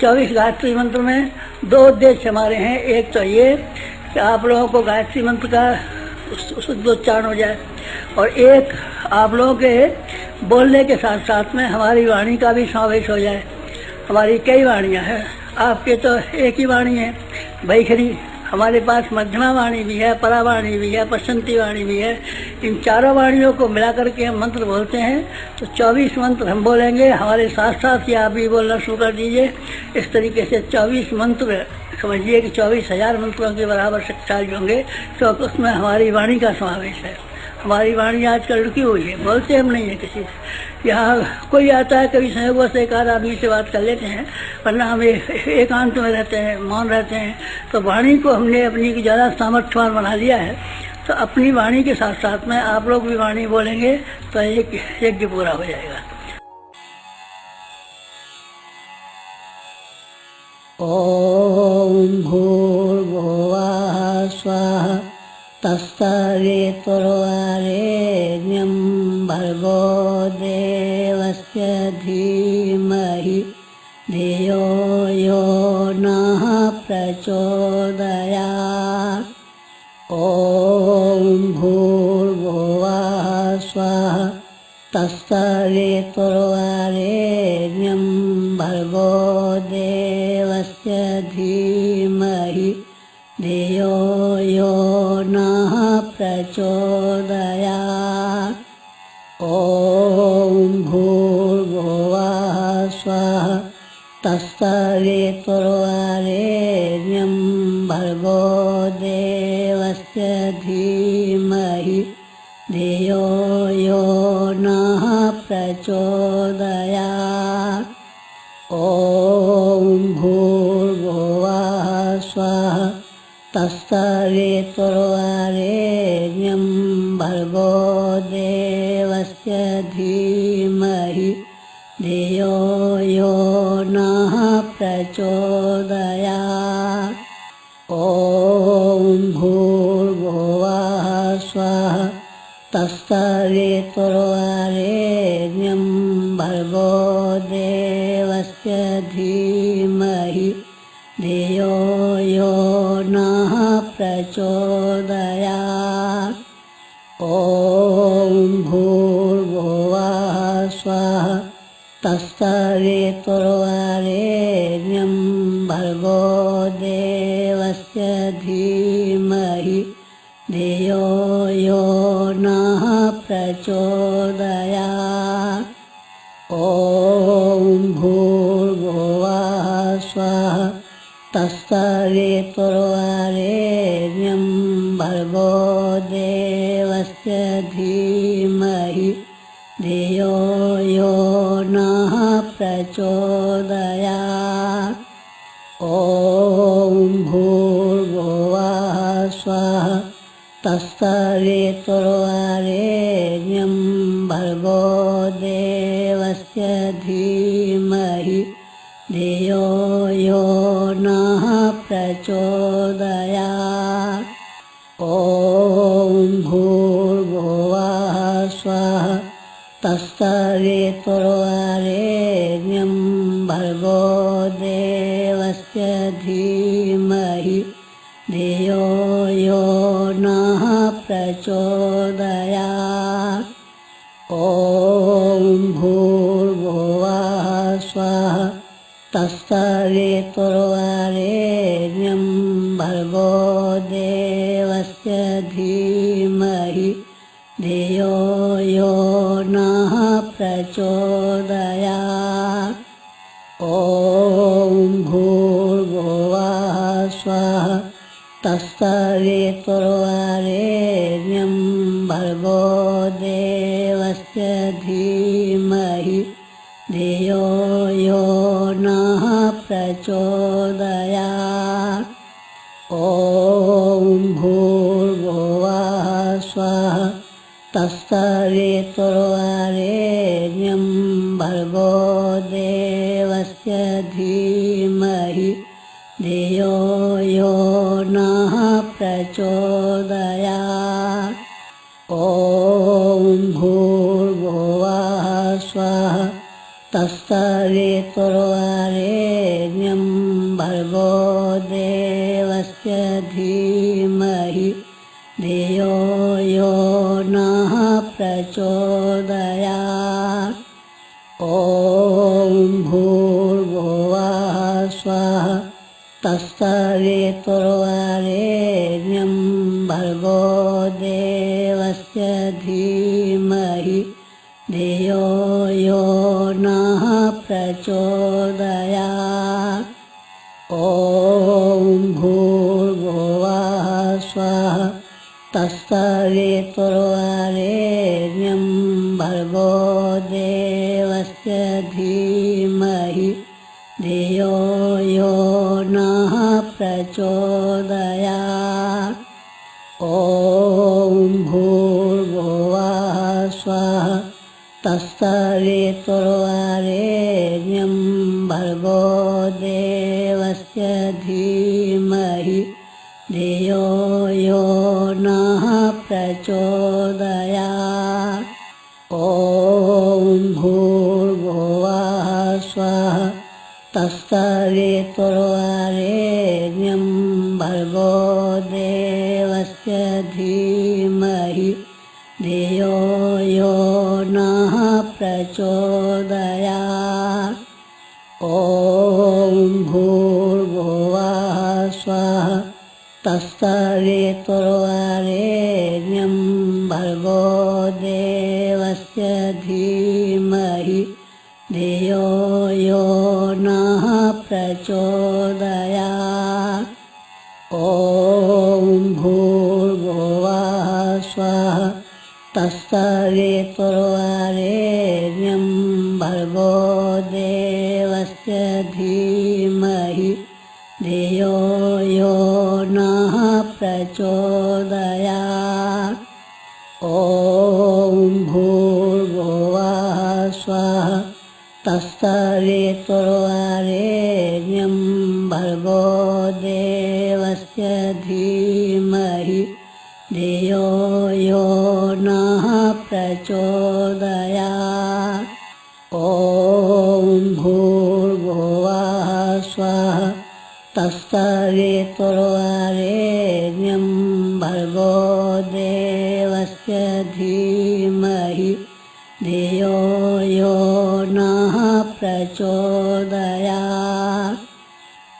चौबीस गायत्री मंत्र में दो उद्देश्य हमारे हैं। एक तो ये कि आप लोगों को गायत्री मंत्र का शुद्ध उच्चारण हो जाए, और एक आप लोगों के बोलने के साथ साथ में हमारी वाणी का भी समावेश हो जाए। हमारी कई वाणियाँ हैं, आपके तो एक ही वाणी है भैखरी, हमारे पास मध्यमा वाणी भी है, परावाणी भी है, पश्चंती वाणी भी है। इन चारों वाणियों को मिला करके हम मंत्र बोलते हैं। तो 24 मंत्र हम बोलेंगे, हमारे साथ साथ ही आप भी बोलना शुरू कर दीजिए। इस तरीके से 24 मंत्र समझिए कि 24,000 मंत्रों के बराबर शक्तिशाली होंगे, क्योंकि उसमें हमारी वाणी का समावेश है। हमारी वाणी आजकल रुकी हुई है, बोलते हम नहीं है किसी से। यहाँ कोई आता है, कभी संयोग से एक आध आदमी से बात कर लेते हैं, वरना हम एकांत में रहते हैं, मौन रहते हैं। तो वाणी को हमने अपनी ज़्यादा सामर्थ्यवान बना लिया है। तो अपनी वाणी के साथ साथ में आप लोग भी वाणी बोलेंगे तो एक यज्ञ पूरा हो जाएगा। ओम भूर्भुवः स्वः तत्सवितुर्वरेण्यं भर्गो देवस्य धीमहि धियो यो नः प्रचोदयात्। ओम भूर्भुवः स्वः तत्सवितुर्वरेण्यं भर्गो देवस्य धीमहि धियो यो नः प्रचोदयात्। ओम भूर्भुवः स्वः तत्सवितुर्वरेण्यं भर्गो देवस्य धीमहि धियो यो नः प्रचोदयात्। ओम भूर्भुवः स्वः तत्सवितुर्वरेण्यं भर्गो देवस्य धीमहि धियो यो नः प्रचोदयात्। ओम भूर्भुवः स्वः तत्सवितुर्वरेण्यं भर्गो देवस्य धीमहि धियो यो नः प्रचोदयात्। ओम भूर्भुवः स्वः तत्सवितुर्वरेण्यं भर्गो देवस्य धीमहि धियो यो नः प्रचोदयात्। ओम भूर्भुवः स्वः तत्सवितुर्वरेण्यं भर्गो देवस्य धीमहि धियो यो नः प्रचोदयात्। ओम भूर्भुवः स्वः तत्सवितुर्वरेण्यं भर्गो देवस्य धीमहि धियो यो नः प्रचोदयात्। ओम भूर्भुवः स्वः तत्सवितुर्वरेण्यं भर्गो देवस्य धीमहि धियो यो नः प्रचोदयात्। ओम भूर्भुवः स्वः तत्सवितुर्वरेण्यं भर्गो देवस्य धीमहि धियो यो नः प्रचोदयात्। ओम भूर्भुवः स्वः तत्सवितुर्वरेण्यं भर्गो देवस्य धीमहि धियो यो नः प्रचोदयात्। ओम भूर्भुवः स्वः तत्सवितुर्वरेण्यं भर्गो देवस्य धीमहि धियो यो नः प्रचोदयात्। ॐ भूर्भुवः स्वः तत्सवितुर्वरेण्यं भर्गो देवस्य धीमहि धियो यो नः प्रचोदयात्। ॐ भूर्भुवः स्वः तत्सवितुर्वरेण्यं भर्गो देवस्य धीमहि धियो यो नः प्रचोदयात्। ॐ भूर्भुवः स्वः तत्सवितुर्वरेण्यं भर्गो देवस्य धीमहि धियो यो नः प्रचोदयात्। ॐ भूर्भुवः स्वः तत्सवितुर्वरेण्यं भर्गो देवस्य धीमहि धियो यो नः प्रचोदयात्। ॐ भूर्भुवः स्वः तत्सवितुर्वरेण्यं भर्गो देवस्य धीमहि धियो यो नः प्रचोदयात्। ॐ भूर्भुवः स्वः तत्सवितुर्वरेण्यं भर्गो देवस्य धीमहि धियो यो नः प्रचोदयात्। ॐ भूर्भुवः स्वः तत्सवितुर्वरेण्यं भर्गो देवस्य धीमहि धियो यो नः प्रचोदयात्। ॐ भूर्भुवः स्वः तत्सवितुर्वरेण्यं भर्गो देवस्य धीमहि धियो यो नः प्रचोदयात्। ॐ भूर्भुवः स्वः तत्सवितुर्वरेण्यं भर्गो देवस्य धीमहि धियो यो नः प्रचोदयात्।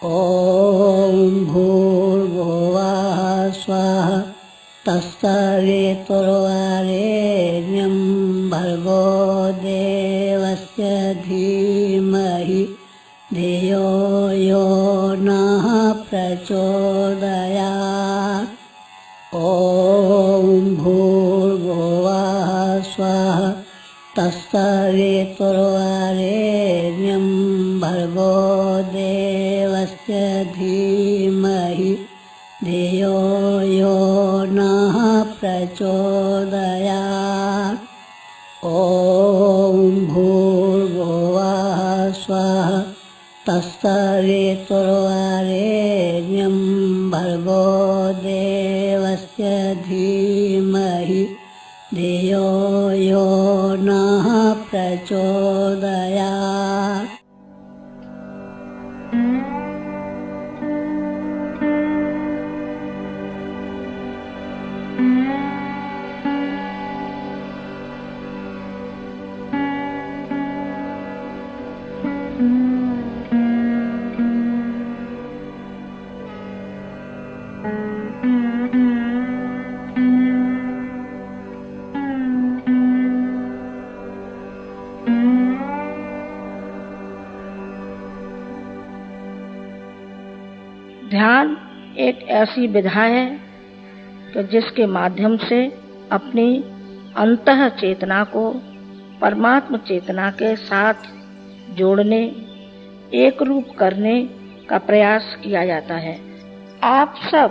ॐ भूर्भुवः स्वः तत्सवितुर्वरेण्यं भर्गो देवस्य धीमहि धियो यो नः प्रचोदयात्। ॐ भूर्भुवः स्वः तत्सवितुर्वरेण्यं भर्गो देवस्य धीमहि धियो यो नः प्रचोदयात्। ॐ भूर्भुवः स्वः तत्सवितुर्वरेण्यं भर्गो देवस्य धीमहि धियो यो नः प्रचोदयात्। ध्यान एक ऐसी विधा है कि जिसके माध्यम से अपनी अंतः चेतना को परमात्म चेतना के साथ जोड़ने, एक रूप करने का प्रयास किया जाता है। आप सब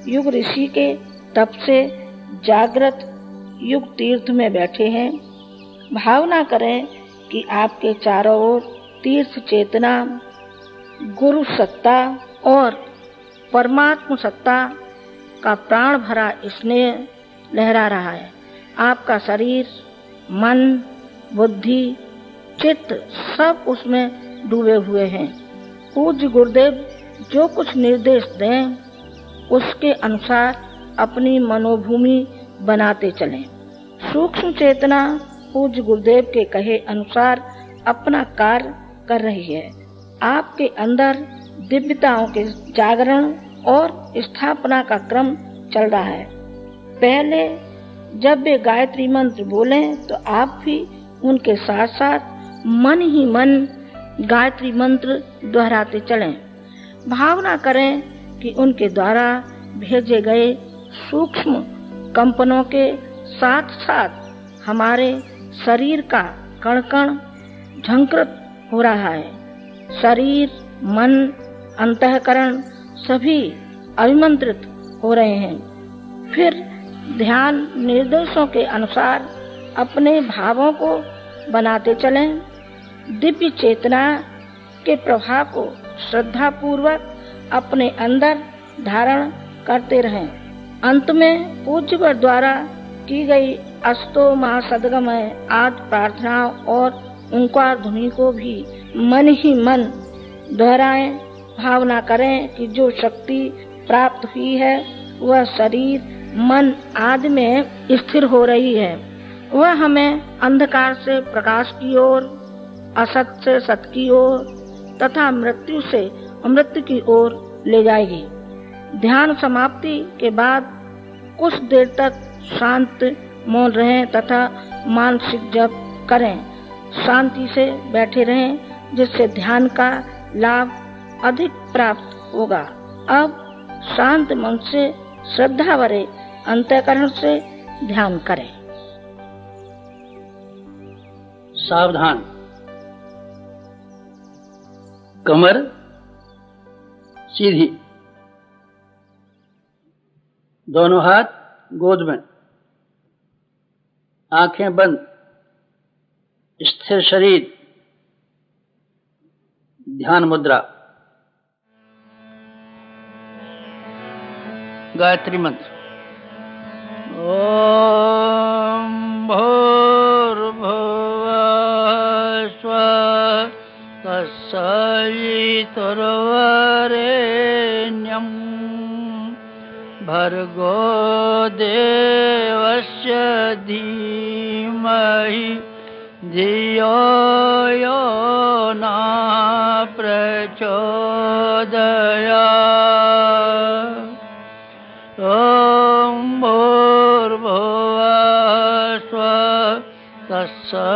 युग ऋषि के तप से जागृत युग तीर्थ में बैठे हैं। भावना करें कि आपके चारों ओर तीर्थ चेतना, गुरु सत्ता और परमात्म सत्ता का प्राण भरा स्नेह लहरा रहा है। आपका शरीर, मन, बुद्धि, चित्त सब उसमें डूबे हुए हैं। पूज्य गुरुदेव जो कुछ निर्देश दें उसके अनुसार अपनी मनोभूमि बनाते चलें। सूक्ष्म चेतना पूज्य गुरुदेव के कहे अनुसार अपना कार्य कर रही है। आपके अंदर दिव्यताओं के जागरण और स्थापना का क्रम चल रहा है। पहले जब वे गायत्री मंत्र बोलें तो आप भी उनके साथ साथ मन ही मन गायत्री मंत्र दोहराते चलें। भावना करें कि उनके द्वारा भेजे गए सूक्ष्म कंपनों के साथ साथ हमारे शरीर का कण कण झंकृत हो रहा है। शरीर, मन, अंतःकरण सभी अभिमंत्रित हो रहे हैं। फिर ध्यान निर्देशों के अनुसार अपने भावों को बनाते चलें। दिव्य चेतना के प्रभाव को श्रद्धा पूर्वक अपने अंदर धारण करते रहें। अंत में पूज्यवर द्वारा की गई अस्तो मा सद्गमय आदि प्रार्थनाओं और ओंकार ध्वनि को भी मन ही मन दोहराएं। भावना करें कि जो शक्ति प्राप्त हुई है वह शरीर, मन आदि में स्थिर हो रही है। वह हमें अंधकार से प्रकाश की ओर, असत से सत की ओर तथा मृत्यु से अमृत की ओर ले जाएगी। ध्यान समाप्ति के बाद कुछ देर तक शांत मौन रहें तथा मानसिक जप करें। शांति से बैठे रहें जिससे ध्यान का लाभ अधिक प्राप्त होगा। अब शांत मन से श्रद्धा भरे अंतःकरण से ध्यान करें। सावधान। कमर सीधी, दोनों हाथ गोद में, आंखें बंद, स्थिर शरीर, ध्यान मुद्रा। गायत्री मंत्र। ओम भूर्भुवः स्वः तत्सवितुर्वरेण्यं भर्गो देवस्य धीमहि धियो यो न प्रचोदयात्। ॐ भूर्भुवः स्वः तत्सवितुर्वरेण्यं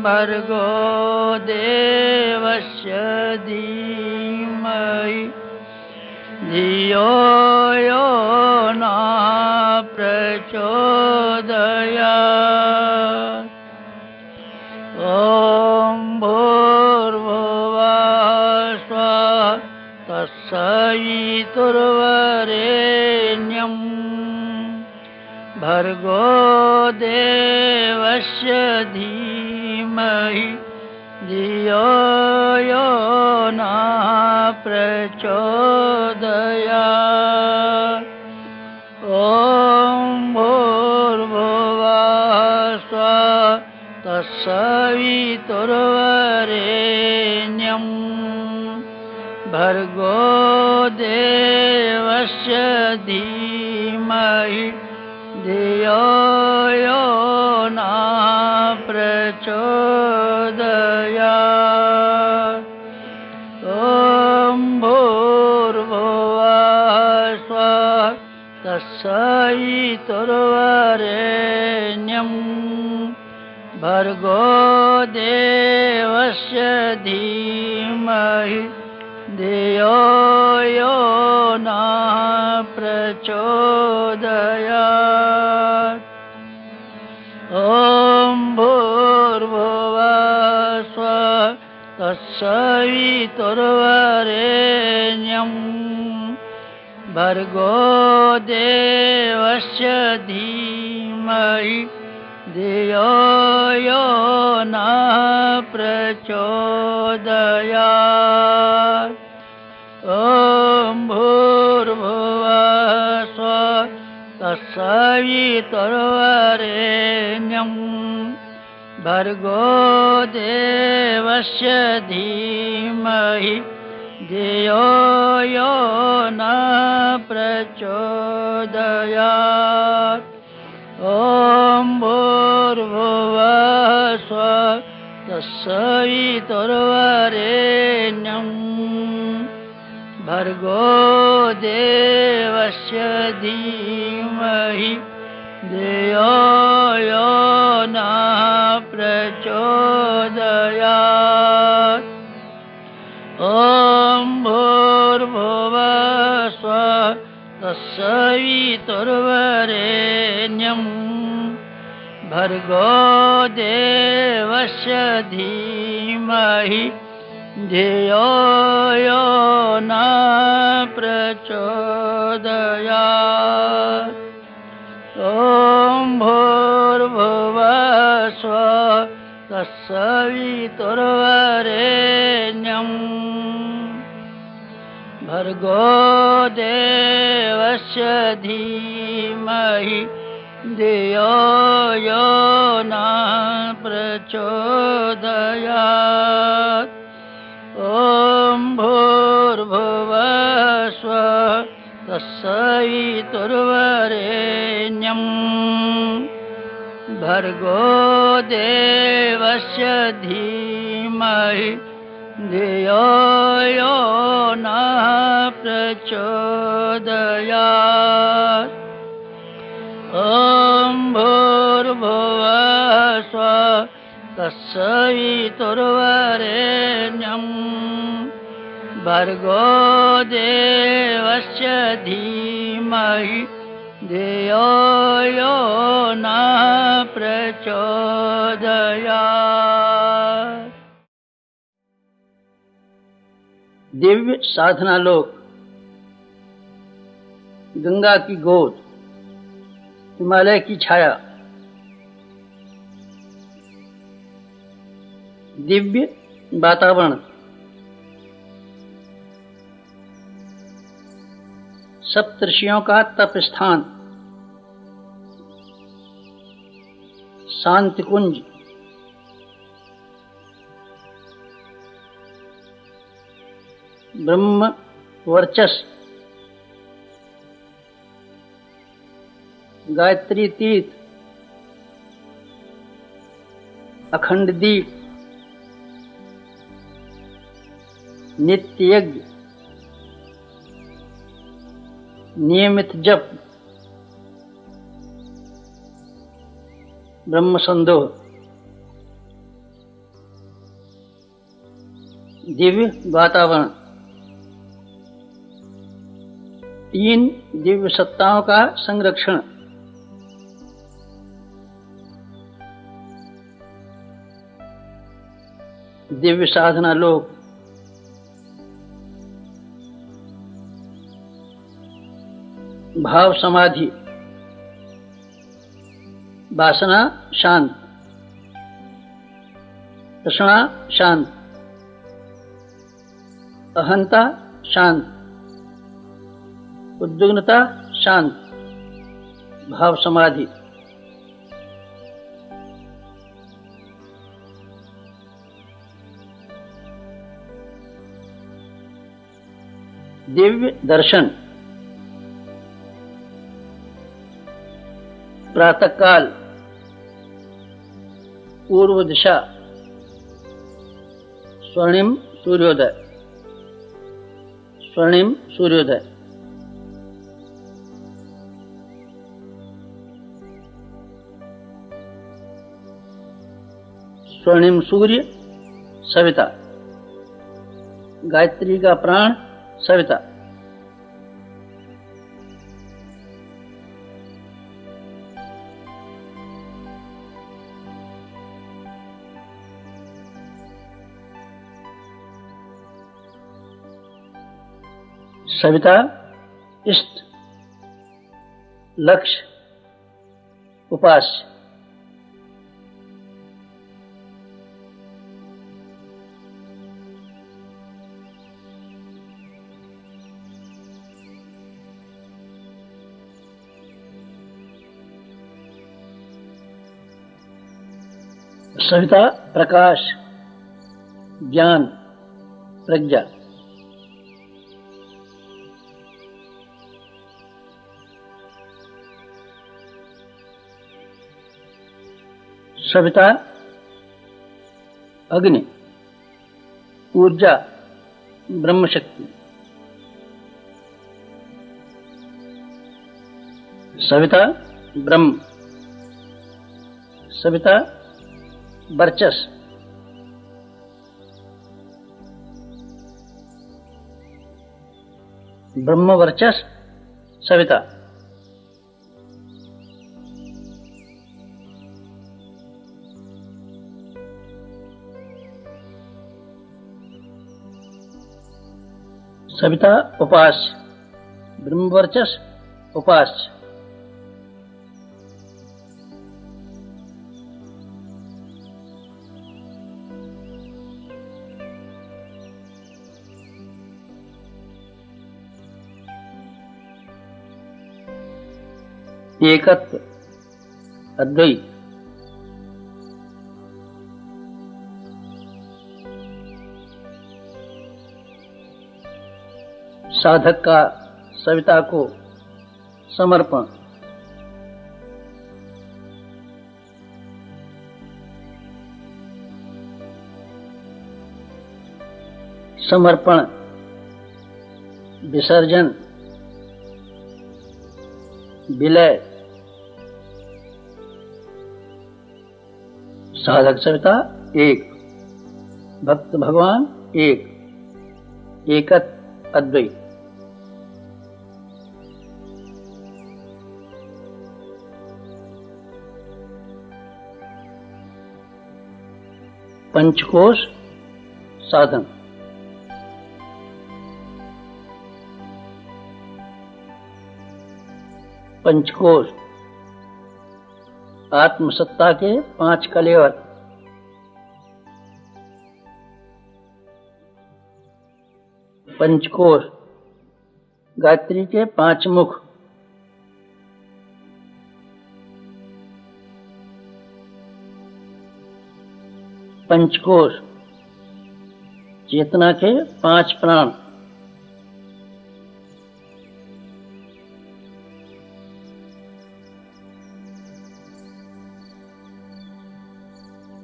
भर्गो देवस्य धीमहि धियो यो न प्रचोदयात्। ॐ भूर्भुवः स्वः तत्सवितुर्वरेण्यं भर्गो देवस्य धीमहि धियो यो न प्रचोदयात्। ॐ भूर्भुवः स्वः तत्सवितुर्वरेण्यं भर्गो देवस्य धीमहि धियो यो न प्रचोदयात्। ॐ भूर्भुवः स्वः तत्सवितुर्वरेण्यं भर्गो देवस्य धीमहि धियो यो न प्रचोदयात्। ॐ भूर्भुवः स्वः तत्सवितुर्वरेण्यं भर्गो देवस्य धीमहि धियो यो न प्रचोदयात्। भूर्भुवः स्वः तत्सवितुर्वरेण्यं भर्गो देवस्य धीमहि धियो यो न प्रचोदयात्। ॐ भूर्भुवः स्वः तत्सवितुर्वरेण्यं भर्गो देवस्य धीमहि धियो यो न प्रचोदयात्। ॐ भूर्भुवः स्वः तत्सवितुर्वरेण्यं भर्गो देवस्य धीमहि धियो यो न प्रचोदयात्। ॐ भूर्भुवः स्वः तत्सवितुर्वरेण्यं भर्गो देवस्य धीमहि धियो यो न प्रचोदयात्। ॐ भूर्भुवः स्वः तत्सवितुर्वरेण्यं भर्गो देवस्य धीमहि धियो यो न प्रचोदयात्। ॐ भूर्भुवः स्वः तत्सवितुर्वरेण्यं भर्गो देवस्य धीमहि धियो यो न प्रचोदयात्। दिव्य साधना लोक, गंगा की गोद, हिमालय की छाया, दिव्य वातावरण, सप्तऋषियों का तप स्थान, शांति कुंज, ब्रह्म वर्चस, गायत्री तीर्थ, अखंड दीप, नित्य यज्ञ, नियमित जप, ब्रह्म संदोह, दिव्य वातावरण, तीन दिव्य सत्ताओं का संरक्षण, दिव्य साधना लोक, भाव समाधि, वासना शांत, तृष्णा शांत, अहंता शांत, उद्विग्नता शांत, भाव समाधि। दिव्य दर्शन, प्रातः काल, पूर्व दिशा, स्वर्णिम सूर्योदय, स्वर्णिम सूर्योदय, स्वर्णिम सूर्य सविता, गायत्री का प्राण सविता, सविता इष्ट, लक्ष्य, उपास्य, सविता प्रकाश, ज्ञान, प्रज्ञा। सविता अग्नि, ऊर्जा, ब्रह्म शक्ति। सविता ब्रह्म, सविता वर्चस, ब्रह्म वर्चस सविता। सविता उपास्य, ब्रह्म वर्चस उपास्य। एकत्व, अद्वैत। साधक का सविता को समर्पण। समर्पण, विसर्जन, विलय। साधक सविता एक, भक्त भगवान एक, एकत्व अद्वैत। पंचकोश साधन। पंचकोश आत्मसत्ता के 5 कलेवर। पंचकोश गायत्री के 5 मुख। पंचकोश चेतना के 5 प्राण।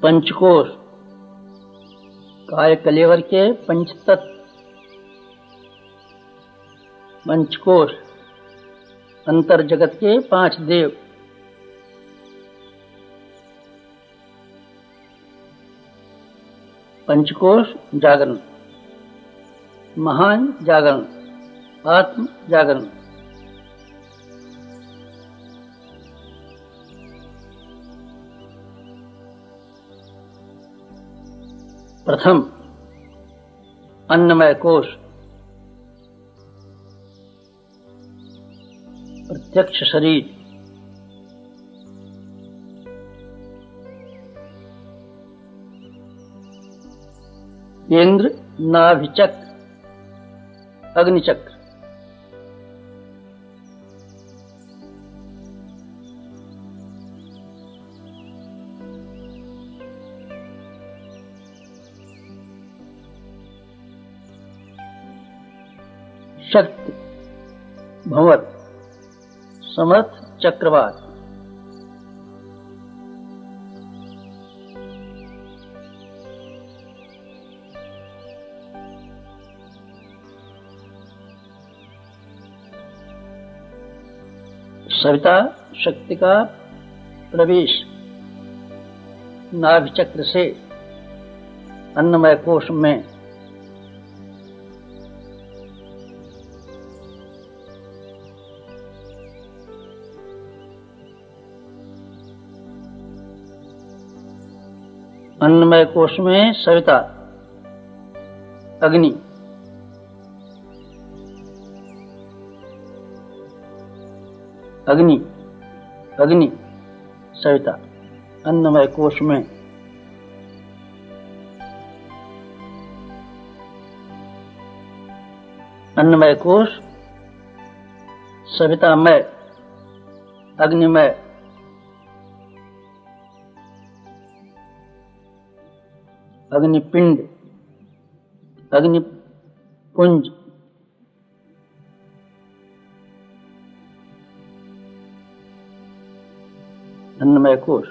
पंचकोश काय कलेवर के 5 तत्व। पंचकोश अंतर जगत के 5 देव। पंचकोश जागरण, महान जागरण, आत्म जागरण। प्रथम अन्नमय कोश, प्रत्यक्ष शरीर। केंद्र नाभिचक्र, अग्निचक्र। शक्ति भंवर, समर्थ चक्रवात। सविता शक्ति का प्रवेश नाभिचक्र से अन्नमय कोश में। अन्नमय कोश में सविता अग्नि। अग्नि अग्नि सविता अन्नमय कोश में। अन्नमय कोश सवितामय, अग्निमय। अग्निपिंड, अग्निपुंज, अन्नमय कोश।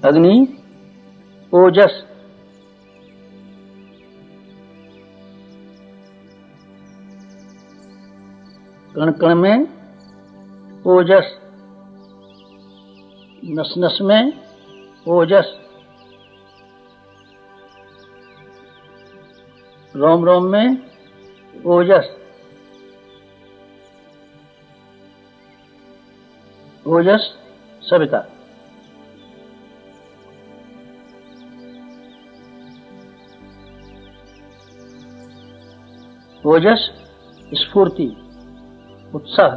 अग्नि ओजस, कण कण में ओजस, नस नस में ओजस, रोम रोम में ओजस, ओजस सविता। ओजस स्फूर्ति, उत्साह।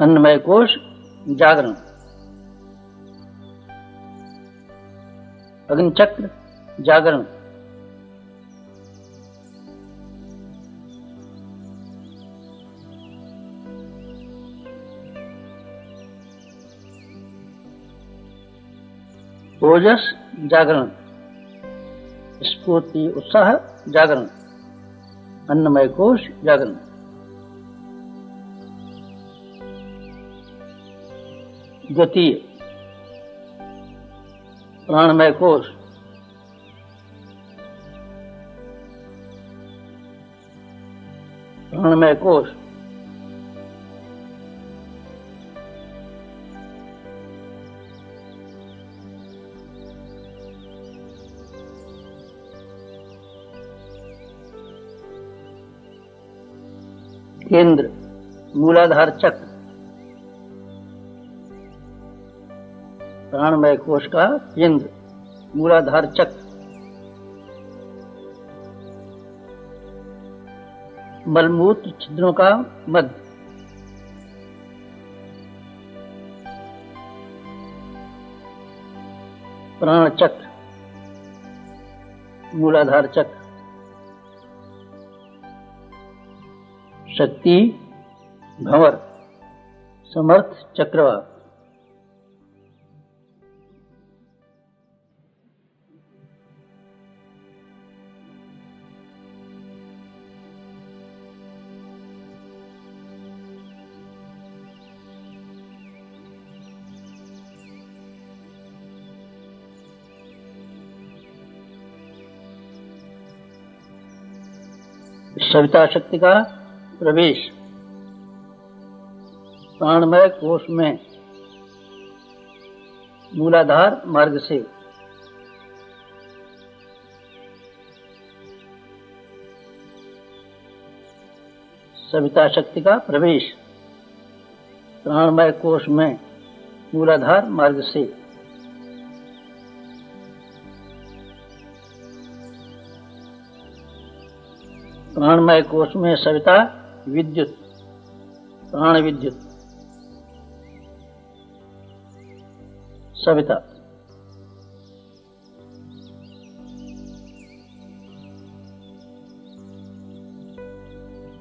अन्नमय कोश जागरण। अग्निचक्र जागरण। ओजस जागरण, स्फूर्ति उत्साह जागरण, अन्नमय कोश जागरण। गतीय प्राणमय कोश, प्राणमय कोश। केंद्र मूलाधार चक्र, प्राणमय कोश का केंद्र मूलाधार चक्र। मलमूत्र छिद्रों का मध्य, प्राण चक्र मूलाधार चक्र। शक्ति भंवर, समर्थ चक्रवात। सविता शक्ति का प्रवेश प्राणमय कोश में मूलाधार मार्ग से। सविता शक्ति का प्रवेश प्राणमय कोश में मूलाधार मार्ग से। प्राणमय कोश में सविता विद्युत, प्राण विद्युत सविता।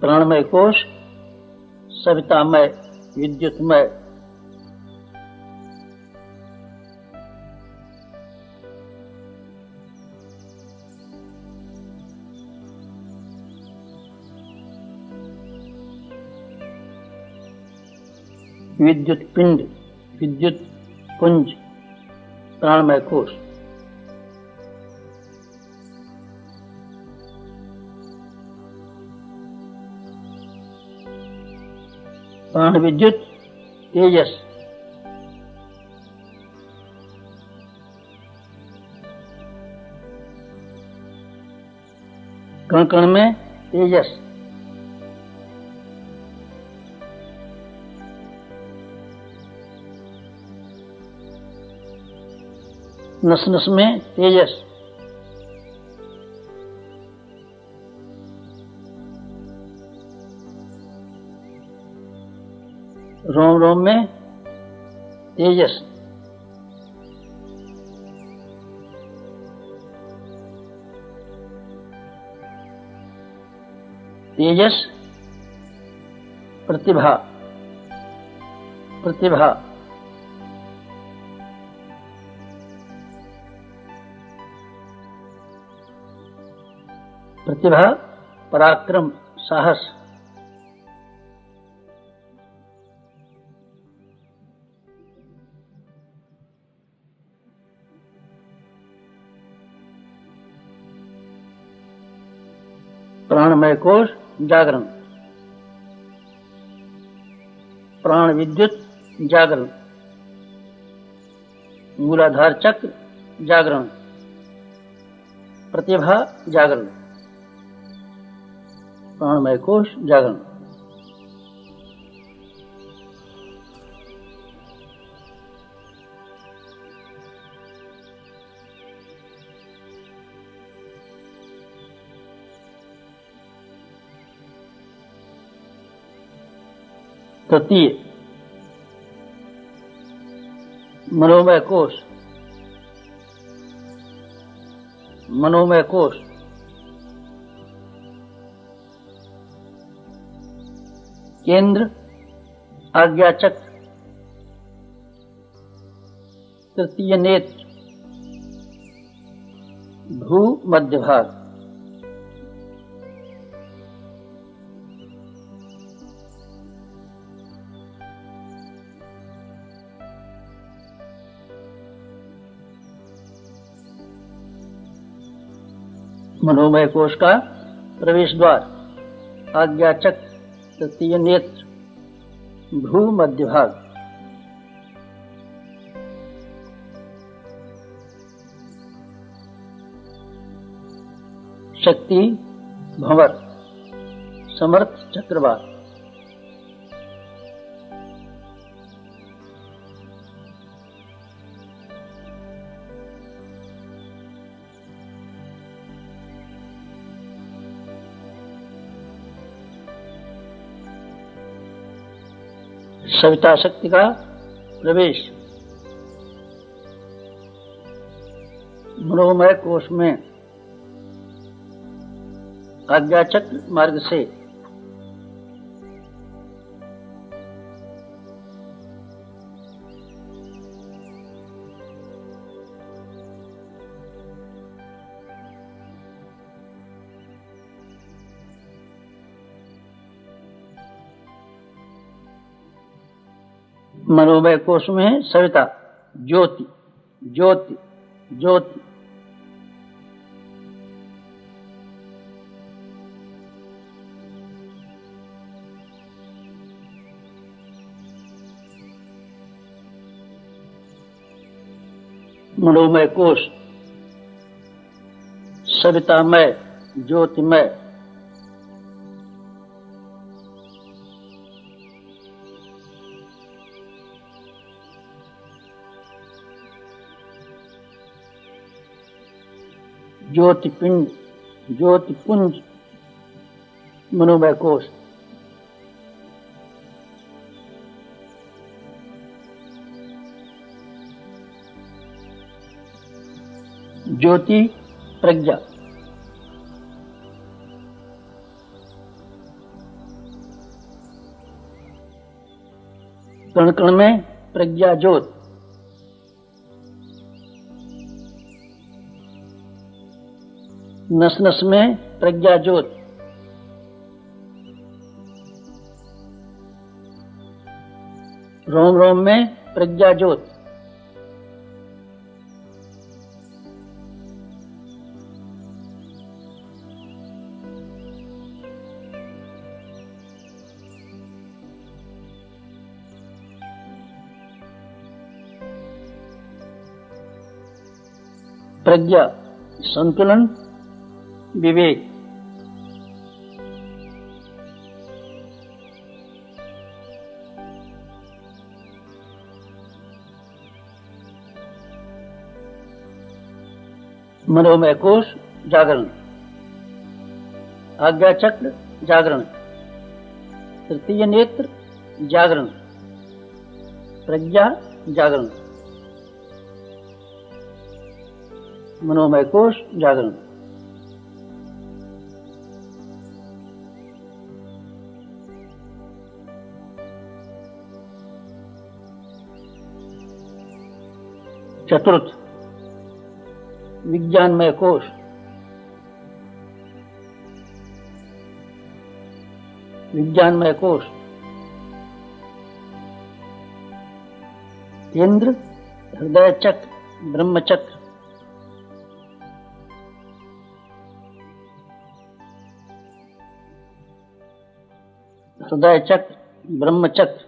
प्राणमय कोश सवितामय विद्युतमय। विद्युत पिंड, विद्युत पुंज, प्राणमय कोश। प्राण विद्युत तेजस, कण कण में तेजस। नस नस में तेजस। रोम रोम में तेजस। तेजस, प्रतिभा, प्रतिभा, प्रतिभा, पराक्रम, साहस, प्राणमय कोश, जागरण, प्राण विद्युत, जागरण, मूलाधार चक्र, जागरण, प्रतिभा, जागरण, प्राणमय कोश, जागरण। तृतीय, मनोमय कोश, मनोमय कोश, केंद्र, आज्ञा चक्र, तृतीय नेत्र, भू मध्य भाग, मनोमय कोश का प्रवेश द्वार, आज्ञा चक्र, तृतीय नेत्र, भू मध्य भाग, शक्ति, भंवर, समर्थ चक्रवात, सविता शक्ति का प्रवेश, मनोमय कोश में आज्ञा चक्र मार्ग से मनोमय कोश में सविता, ज्योति, ज्योति, ज्योति, मनोमय कोश, सवितामय, ज्योतिमय, ज्योतिपिंड, ज्योतिपुंज, मनोमय कोश, ज्योति, प्रज्ञा, कण कण में प्रज्ञा ज्योत, नस नस में प्रज्ञा ज्योत, रोम रोम में प्रज्ञा ज्योत, प्रज्ञा, संतुलन, विवेक, मनोमय कोश, जागरण, आज्ञा चक्र, जागरण, तृतीय नेत्र, जागरण, प्रज्ञा, जागरण, मनोमय कोश, जागरण। चतुर्थ विज्ञानमय कोश, विज्ञानमय कोश। केंद्र हृदय चक्र, ब्रह्म चक्र। हृदय चक्र, ब्रह्म चक्र,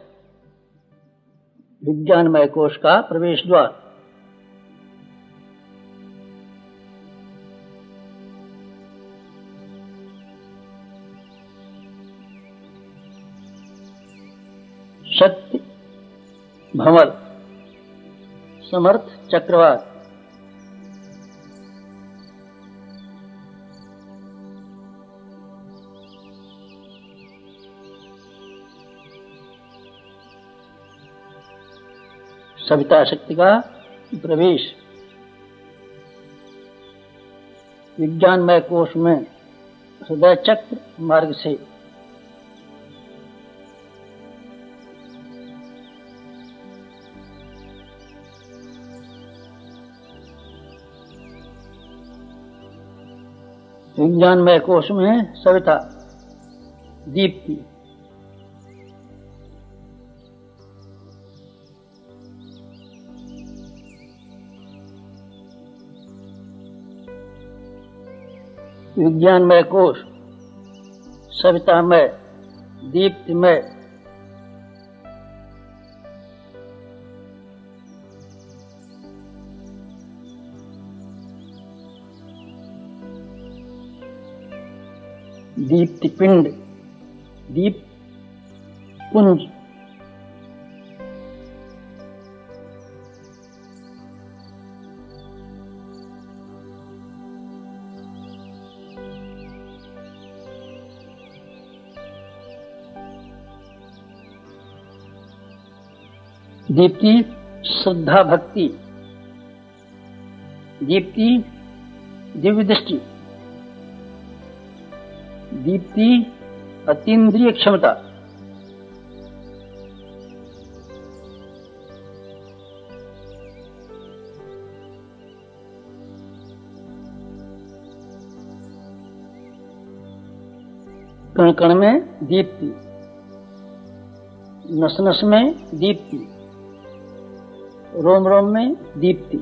विज्ञानमय कोश का प्रवेश द्वार। शक्ति भंवर, समर्थ चक्रवात। सविता शक्ति का प्रवेश विज्ञानमय कोश में हृदय चक्र मार्ग से। विज्ञानमय कोश में सविता, दीप्ति। विज्ञानमय कोश सवितामय, दीप्तिमय। दीप्ति पिंड, दीप पुंज। दीप्ति श्रद्धा भक्ति, दीप्ति दिव्य दृष्टि, दीप्ति अतीन्द्रिय क्षमता। कण कण में दीप्ति, नस नस में दीप्ति, रोम रोम में दीप्ति।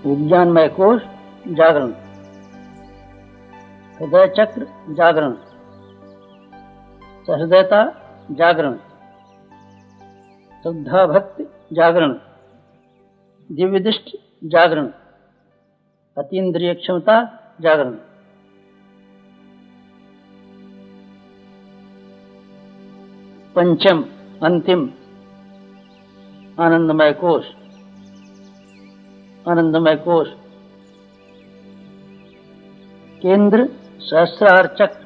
विज्ञानमय कोश जागरण, हृदय चक्र जागरण, सहृदयता जागरण, श्रद्धा भक्ति जागरण, दिव्य दृष्टि जागरण, अतीन्द्रिय क्षमता जागरण। पंचम अंतिम आनंदमय कोश, आनंदमय कोश। केंद्र सहस्रार चक्र,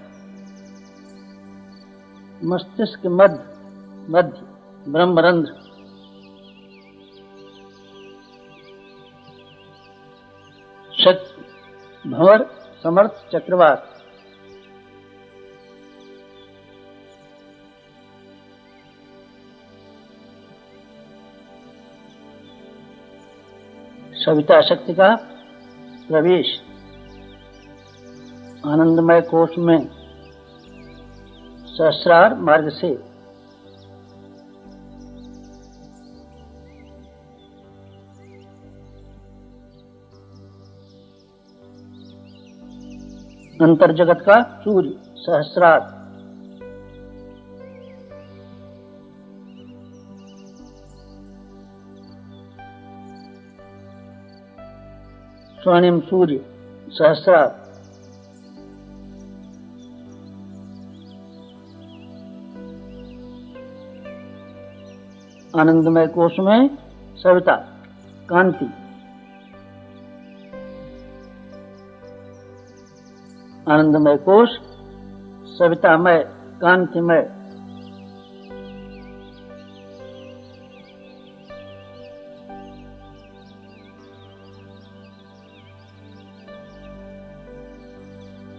मस्तिष्क मध्य ब्रह्मरंध्र। शक्ति भंवर, समर्थ चक्रवात। सविता शक्ति का प्रवेश आनंदमय कोश में सहस्रार मार्ग से। अंतर्जगत का सूर्य सहस्रार। स्वर्णिम सूर्य सहस्रार। आनंदमय कोश में सविता कांति। आनंदमय कोश सवितामय कांतिमय।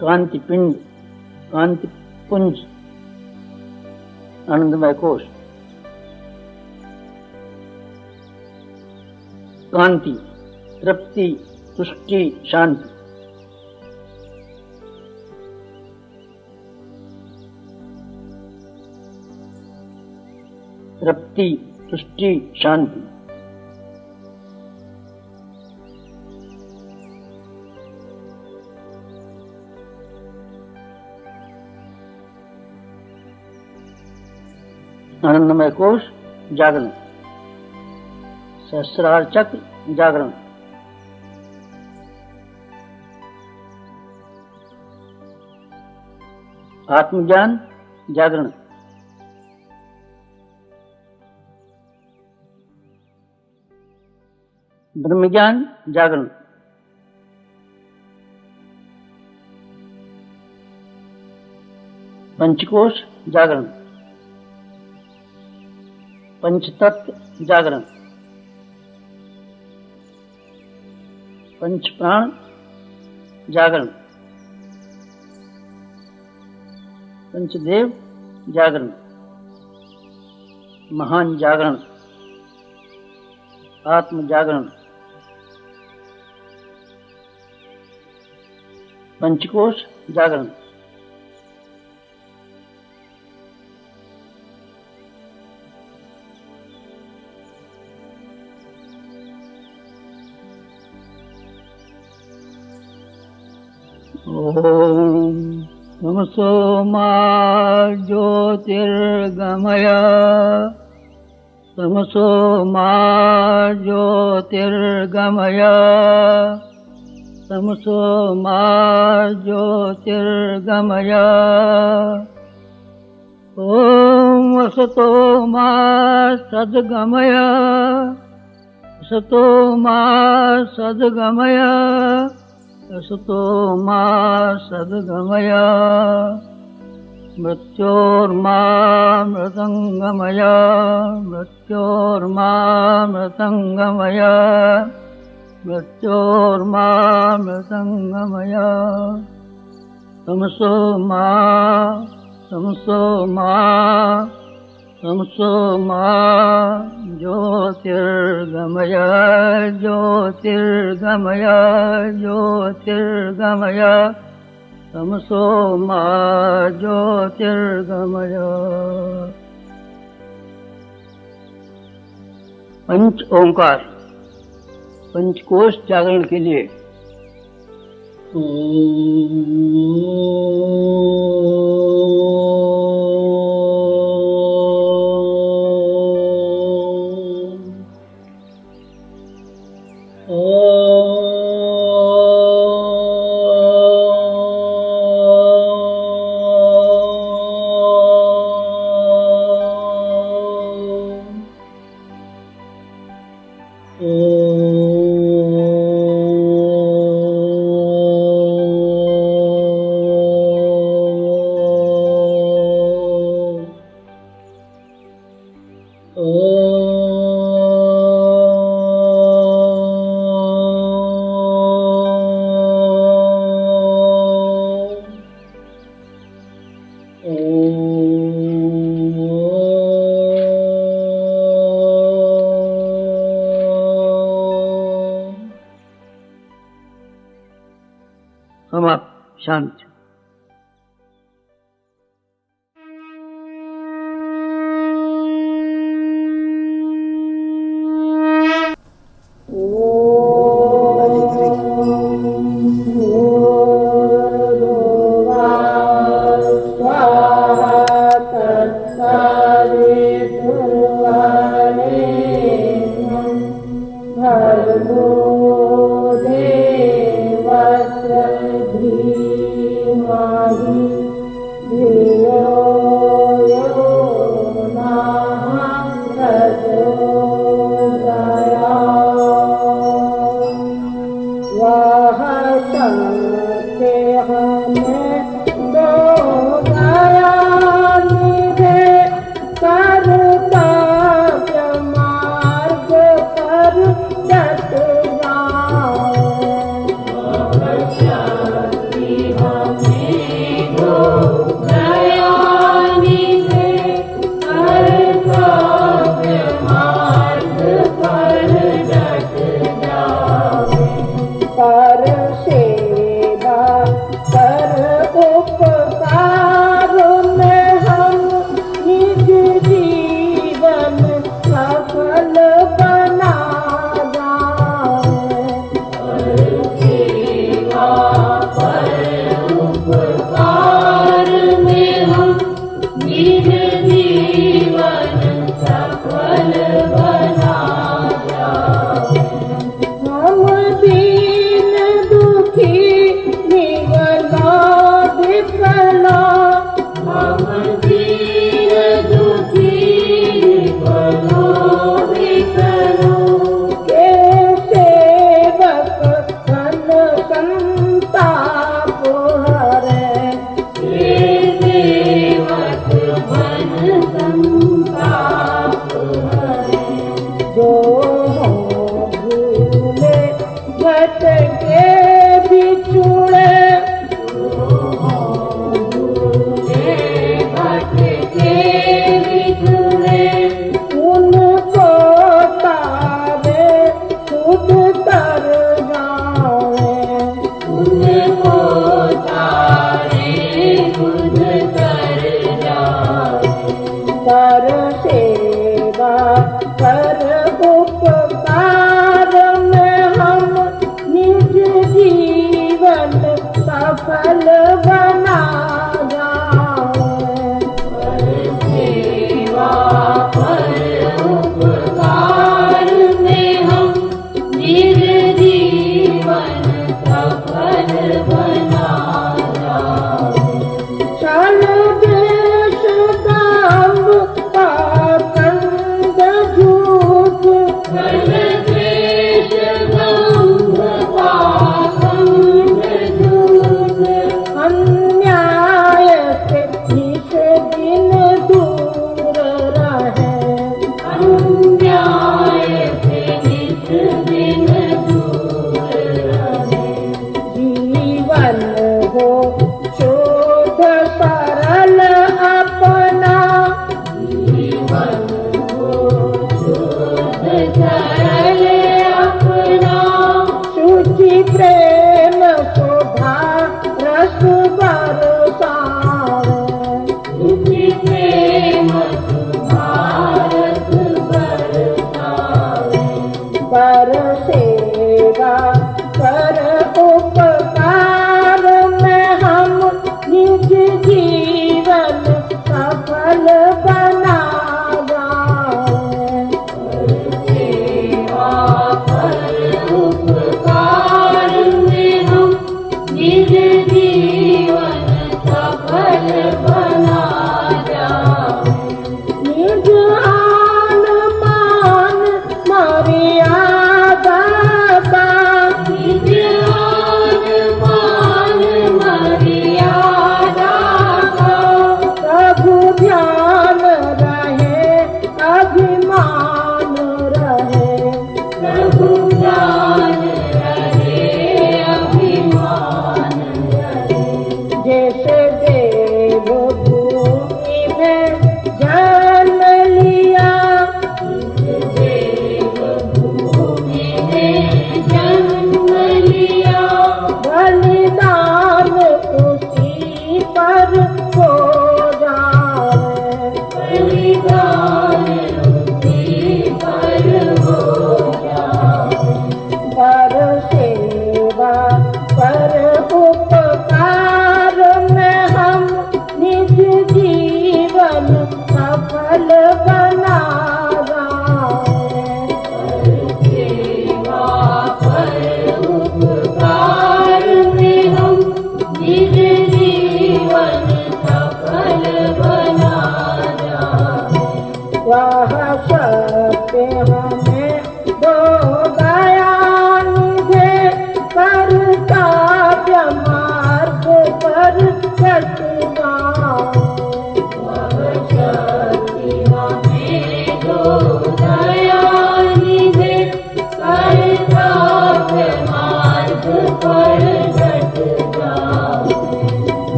कांति पिंड, कांति पुंज, आनंदमय कोश। कांति, तृप्ति, तुष्टि, शांति। तृप्ति, तुष्टि, शांति। आनंदमय कोश, जागरण। सहस्रार चक्र, जागरण। आत्मज्ञान, जागरण। ब्रह्मज्ञान, जागरण। पंचकोश, जागरण। पंचतत्व, जागरण। पंच प्राण, जागरण। पंचदेव, जागरण। महान जागरण, आत्म जागरण। पंचकोश, जागरण। ओम तमसो मा ज्योतिर्गमय, तमसो मा ज्योतिर्गमय, तमसो मा ज्योतिर्गमय। ओम असतो मा सद्गमय, असतो मा सद्गमय, असतो मा सद्गमय। मृत्योर्मा मृतंगमय, मृत्योर्मा मृतंगमय, मृत्योर्मा मृतंगमय। तमसो मा, तमसो मा, तमसो मा ज्योतिर्गमय, ज्योतिर्गमय, ज्योतिर्गमय। तमसो मा ज्योतिर्गमय। पंच ओंकार, पंचकोश जागरण के लिए। समाप्त। शांति। मार्ग पर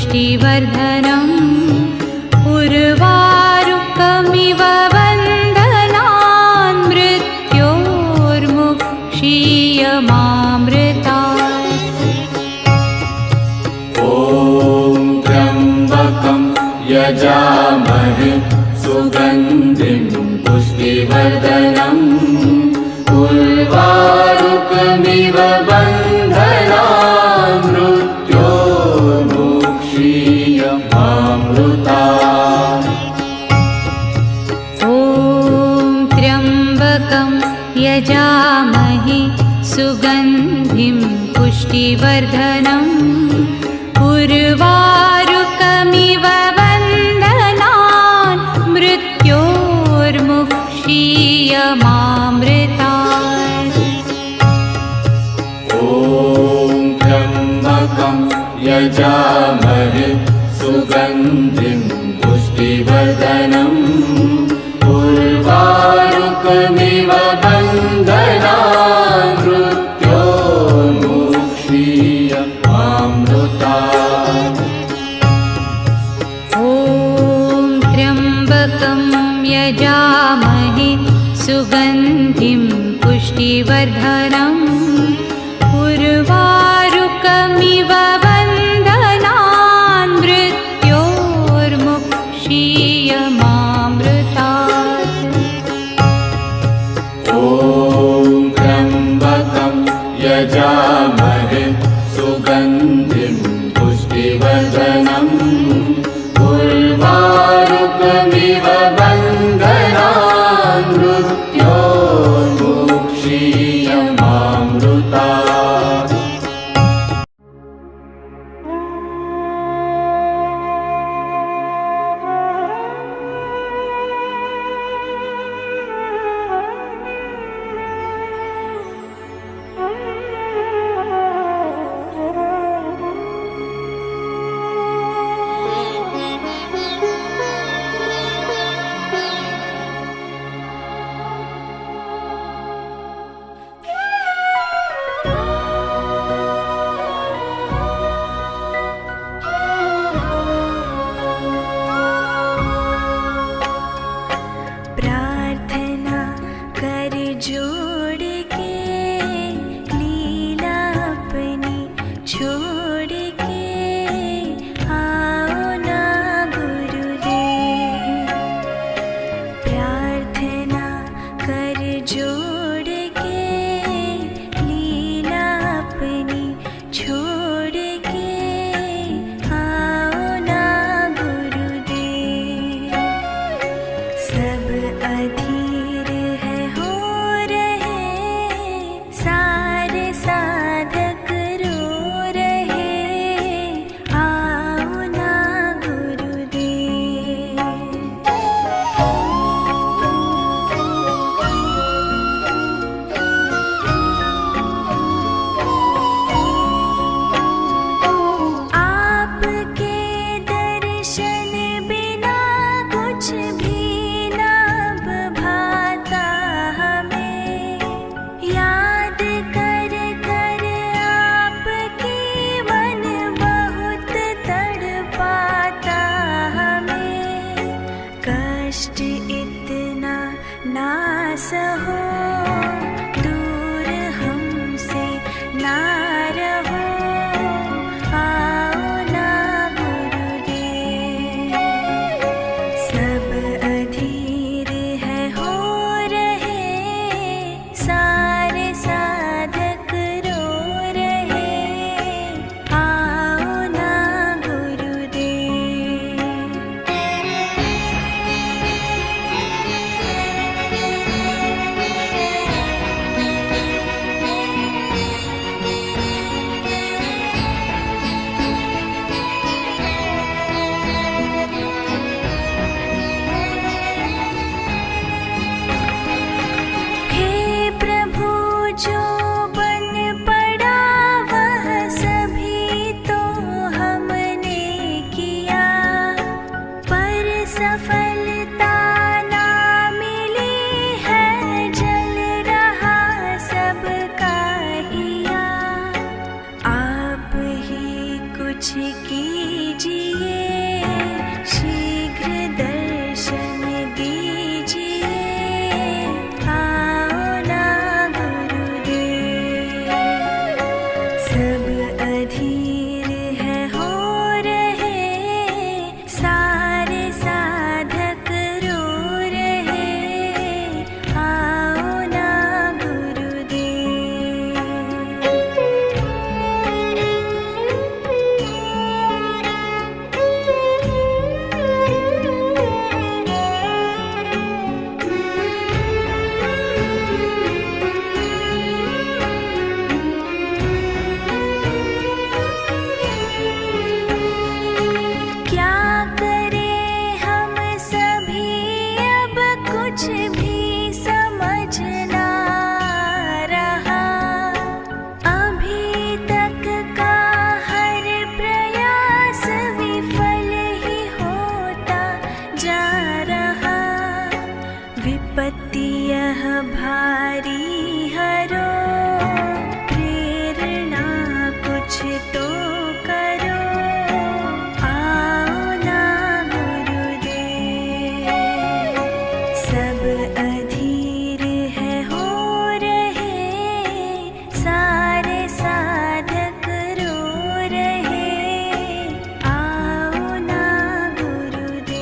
पुष्टिवर्धनम् उर्वारुकमिव बन्धनान् मृत्योर्मुक्षीयमामृतात्। ॐ त्र्यम्बकं यजामहे सुगन्धिं पुष्टिवर्धनम् उर्वारुकमिव बन्धनान् मृत्योर्मुक्षीयमामृतात्। ॐ त्र्यम्बकं यजामहे सुगन्धिं पुष्टिवर्धनम् उर्वारुकमिव बन्धनान् मृत्योर्मुक्षीयमामृतात्। ॐ त्र्यम्बकं यजामहे सुगन्धिं पुष्टिवर्धनम् उर्वारुकमिव बन्धनान् मृत्योर्मुक्षीयमामृतात्। ॐ त्र्यम्बकं यजामहे सुगन्धिं पुष्टिवर्धनम् उर्वारुकमिव बन्धनान् मृत्योर्मुक्षीयमामृतात्। ॐ त्र्यम्बकं यजामहे सुगन्धिं पुष्टिवर्धनम् उर्वारुकमिव बन्धनान् मृत्योर्मुक्षीयमामृतात्। विपत्ति यह भारी हरो, प्रेरणा कुछ तो करो, आओ ना गुरुदेव। सब अधीर है हो रहे, सारे साधक रो रहे, आओ ना गुरुदेव।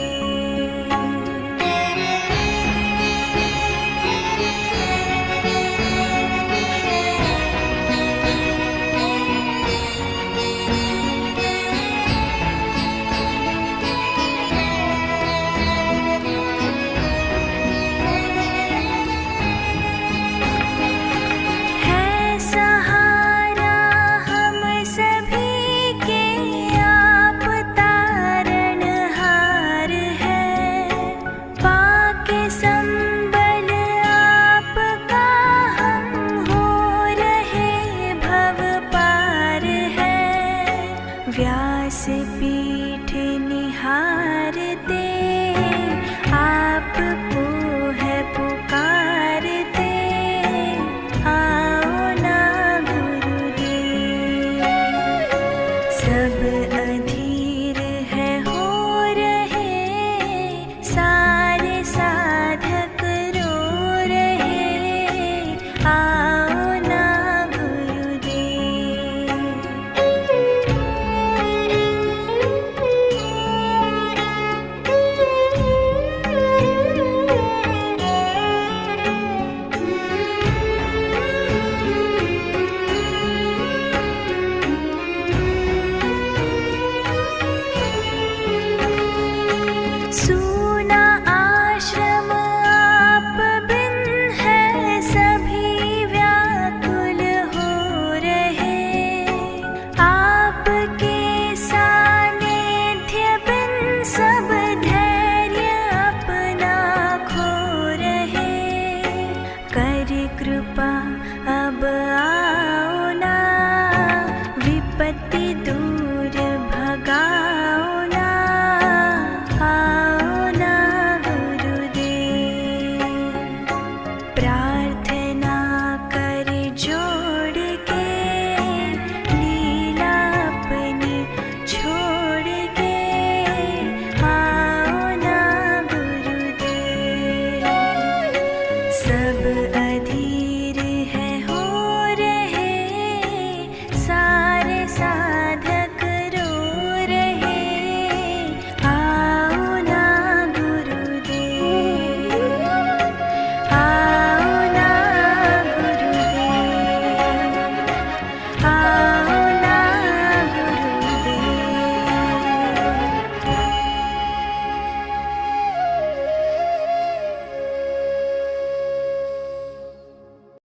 है सहारा हम सभी के आप तारणहार है, पाके संबल आपका हम हो रहे भव पार है। व्यास पीठ निहारते, आपको है पुकारते, आओ ना गुरुदेव। सब अधीर है हो रहे, सारे साधक रो रहे, आओ ना सूना आश्रम आप बिन है, सभी व्याकुल हो रहे, आपके सानिध्य बिन सब